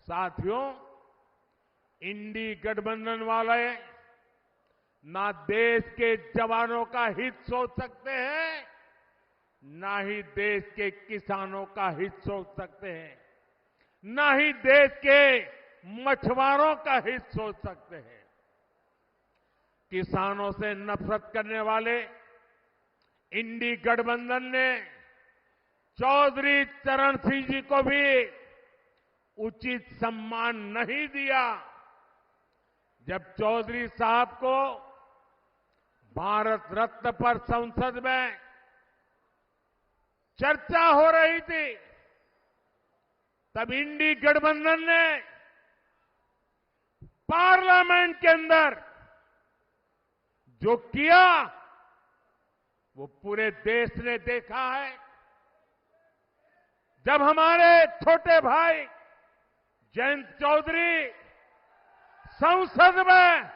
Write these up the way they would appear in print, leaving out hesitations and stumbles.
साथियों, इंडी गठबंधन वाले ना देश के जवानों का हित सोच सकते हैं, ना ही देश के किसानों का हित सोच सकते हैं, ना ही देश के मछुआरों का हित सोच सकते हैं। किसानों से नफरत करने वाले इंडी गठबंधन ने चौधरी चरण सिंह जी को भी उचित सम्मान नहीं दिया। जब चौधरी साहब को भारत रत्न पर संसद में चर्चा हो रही थी, तब इंडी गठबंधन ने पार्लियामेंट के अंदर जो किया वो पूरे देश ने देखा है। जब हमारे छोटे भाई जयंत चौधरी संसद में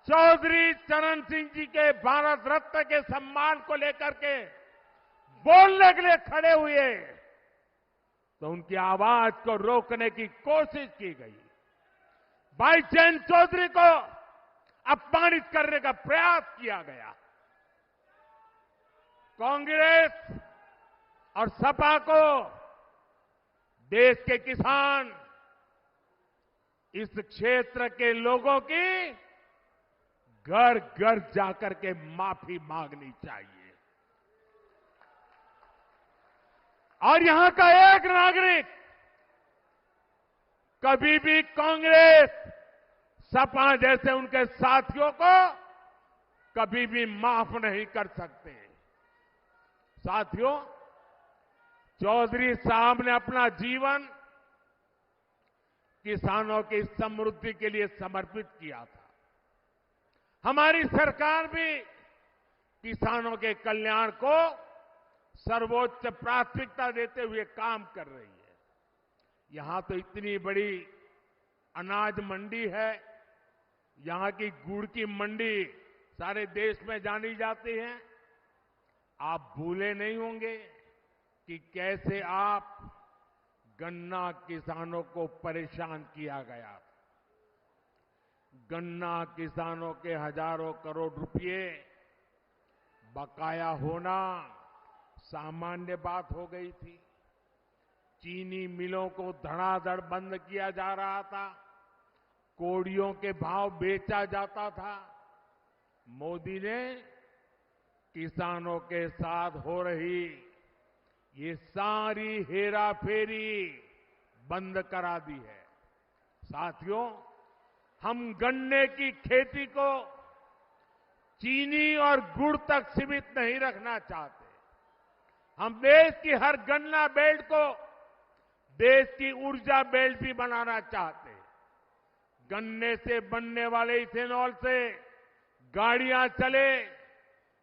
चौधरी चरण सिंह जी के भारत रत्न के सम्मान को लेकर के बोलने के लिए खड़े हुए तो उनकी आवाज को रोकने की कोशिश की गई। भाई जयंत चौधरी को अपमानित करने का प्रयास किया गया। कांग्रेस और सपा को देश के किसान, इस क्षेत्र के लोगों की घर घर जाकर के माफी मांगनी चाहिए। और यहां का एक नागरिक कभी भी कांग्रेस, सपा जैसे उनके साथियों को कभी भी माफ नहीं कर सकते। साथियों, चौधरी साहब ने अपना जीवन किसानों की समृद्धि के लिए समर्पित किया था। हमारी सरकार भी किसानों के कल्याण को सर्वोच्च प्राथमिकता देते हुए काम कर रही है। यहां तो इतनी बड़ी अनाज मंडी है, यहां की गुड़ की मंडी सारे देश में जानी जाती है। आप भूले नहीं होंगे कि कैसे आप गन्ना किसानों को परेशान किया गया। गन्ना किसानों के हजारों करोड़ रुपए बकाया होना सामान्य बात हो गई थी। चीनी मिलों को धड़ाधड़ बंद किया जा रहा था, कोड़ियों के भाव बेचा जाता था। मोदी ने किसानों के साथ हो रही ये सारी हेराफेरी बंद करा दी है। साथियों, हम गन्ने की खेती को चीनी और गुड़ तक सीमित नहीं रखना चाहते। हम देश की हर गन्ना बेल्ट को देश की ऊर्जा बेल्ट भी बनाना चाहते हैं। गन्ने से बनने वाले इथेनॉल से गाड़ियां चले,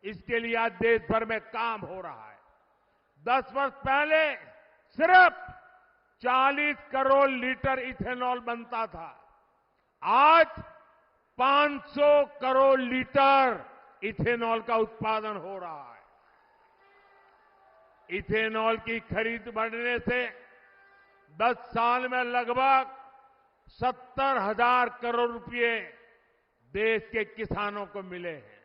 इसके लिए आज देश भर में काम हो रहा है। 10 वर्ष पहले सिर्फ 40 करोड़ लीटर इथेनॉल बनता था, आज 500 करोड़ लीटर इथेनॉल का उत्पादन हो रहा है। इथेनॉल की खरीद बढ़ने से 10 साल में लगभग 70,000 करोड़ रुपए देश के किसानों को मिले हैं।